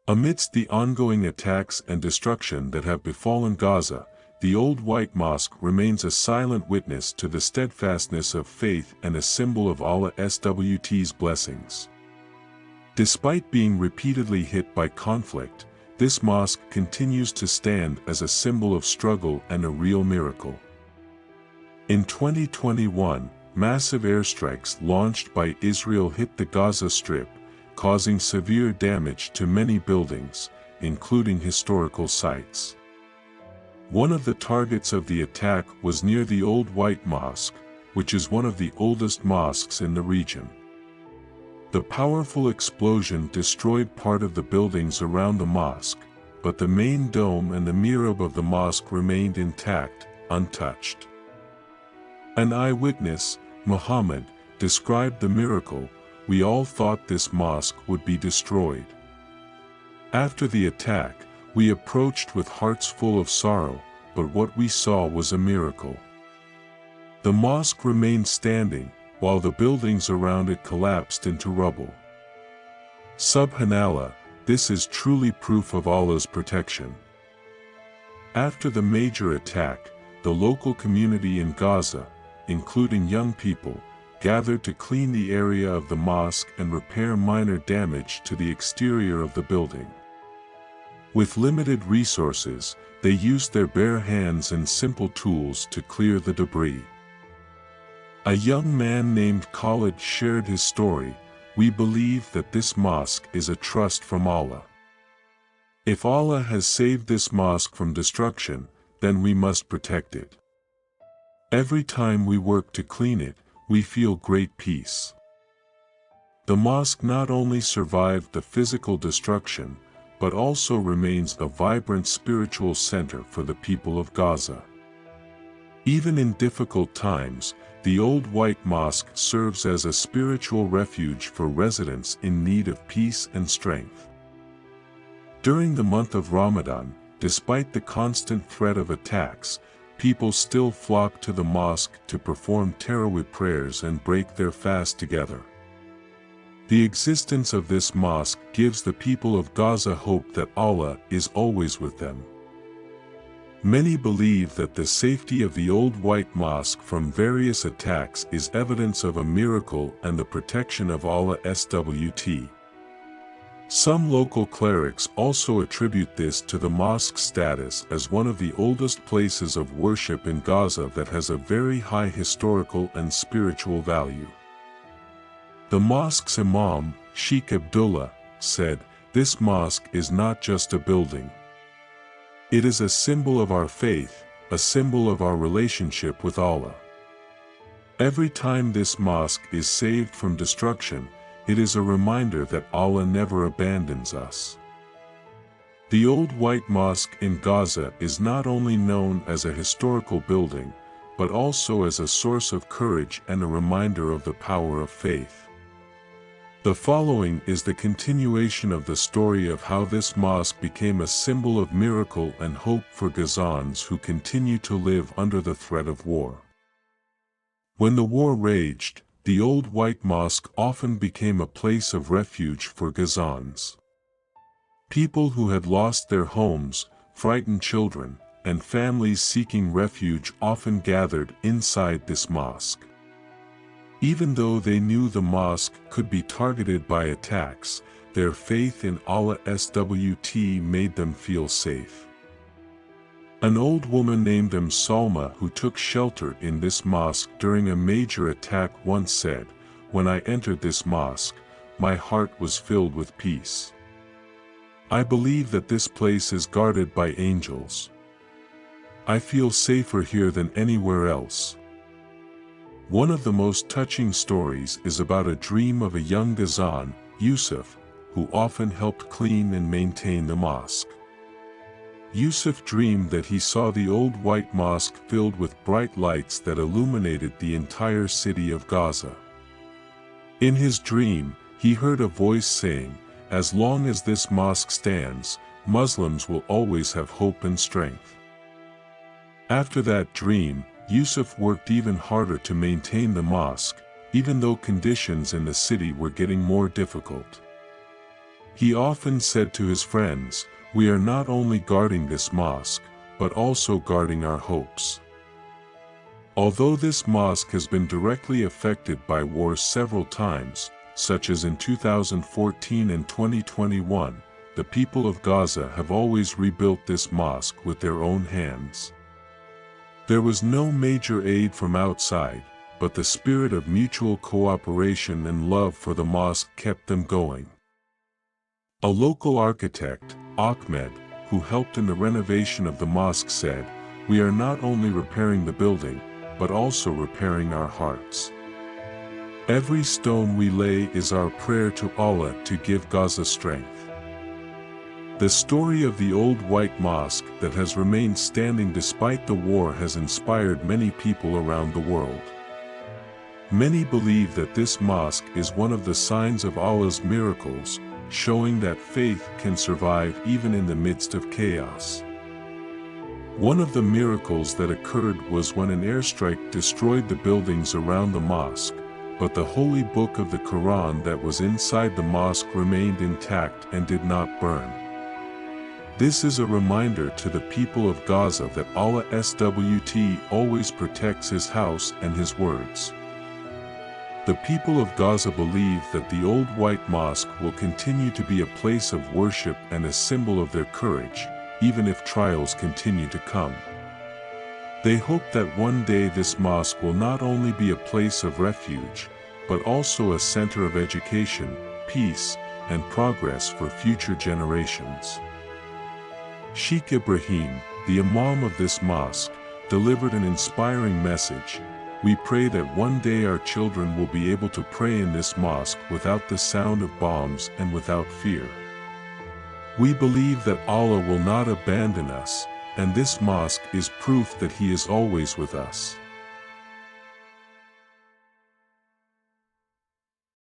Amidst the ongoing attacks and destruction that have befallen Gaza, the Old White Mosque remains a silent witness to the steadfastness of faith and a symbol of Allah's blessings. Despite being repeatedly hit by conflict, this mosque continues to stand as a symbol of struggle and a real miracle. In 2021, massive airstrikes launched by Israel hit the Gaza Strip, causing severe damage to many buildings, including historical sites. One of the targets of the attack was near the Old White Mosque, which is one of the oldest mosques in the region. The powerful explosion destroyed part of the buildings around the mosque, but the main dome and the mihrab of the mosque remained intact, untouched. An eyewitness, Muhammad, described the miracle. "We all thought this mosque would be destroyed. After the attack, we approached with hearts full of sorrow, but what we saw was a miracle." The mosque remained standing, while the buildings around it collapsed into rubble. Subhanallah, this is truly proof of Allah's protection. After the major attack, the local community in Gaza, including young people, gathered to clean the area of the mosque and repair minor damage to the exterior of the building. With limited resources, they used their bare hands and simple tools to clear the debris. A young man named Khalid shared his story. "We believe that this mosque is a trust from Allah. If Allah has saved this mosque from destruction, then we must protect it. Every time we work to clean it, we feel great peace." The mosque not only survived the physical destruction, but also remains a vibrant spiritual center for the people of Gaza. Even in difficult times, the Old White Mosque serves as a spiritual refuge for residents in need of peace and strength. During the month of Ramadan, despite the constant threat of attacks, people still flock to the mosque to perform Tarawih prayers and break their fast together. The existence of this mosque gives the people of Gaza hope that Allah is always with them. Many believe that the safety of the Old White Mosque from various attacks is evidence of a miracle and the protection of Allah's. Some local clerics also attribute this to the mosque's status as one of the oldest places of worship in Gaza that has a very high historical and spiritual value. The mosque's imam, Sheikh Abdullah, said, "This mosque is not just a building. It is a symbol of our faith, a symbol of our relationship with Allah. Every time this mosque is saved from destruction, it is a reminder that Allah never abandons us." The Old White Mosque in Gaza is not only known as a historical building, but also as a source of courage and a reminder of the power of faith. The following is the continuation of the story of how this mosque became a symbol of miracle and hope for Gazans who continue to live under the threat of war. When the war raged, the Old White Mosque often became a place of refuge for Gazans. People who had lost their homes, frightened children, and families seeking refuge often gathered inside this mosque. Even though they knew the mosque could be targeted by attacks, their faith in Allah's made them feel safe. An old woman named Salma who took shelter in this mosque during a major attack once said, "When I entered this mosque, my heart was filled with peace. I believe that this place is guarded by angels. I feel safer here than anywhere else." One of the most touching stories is about a dream of a young Gazan, Yusuf, who often helped clean and maintain the mosque. Yusuf dreamed that he saw the Old White Mosque filled with bright lights that illuminated the entire city of Gaza. In his dream, he heard a voice saying, "As long as this mosque stands, Muslims will always have hope and strength." After that dream, Yusuf worked even harder to maintain the mosque, even though conditions in the city were getting more difficult. He often said to his friends, "We are not only guarding this mosque, but also guarding our hopes." Although this mosque has been directly affected by wars several times, such as in 2014 and 2021, the people of Gaza have always rebuilt this mosque with their own hands. There was no major aid from outside, but the spirit of mutual cooperation and love for the mosque kept them going. A local architect, Ahmed, who helped in the renovation of the mosque said, "We are not only repairing the building, but also repairing our hearts. Every stone we lay is our prayer to Allah to give Gaza strength." The story of the old white mosque that has remained standing despite the war has inspired many people around the world. Many believe that this mosque is one of the signs of Allah's miracles, showing that faith can survive even in the midst of chaos. One of the miracles that occurred was when an airstrike destroyed the buildings around the mosque, but the holy book of the Quran that was inside the mosque remained intact and did not burn. This is a reminder to the people of Gaza that Allah SWT always protects His house and His words. The people of Gaza believe that the old white mosque will continue to be a place of worship and a symbol of their courage, even if trials continue to come. They hope that one day this mosque will not only be a place of refuge, but also a center of education, peace, and progress for future generations. Sheikh Ibrahim, the imam of this mosque, delivered an inspiring message. "We pray that one day our children will be able to pray in this mosque without the sound of bombs and without fear. We believe that Allah will not abandon us, and this mosque is proof that He is always with us."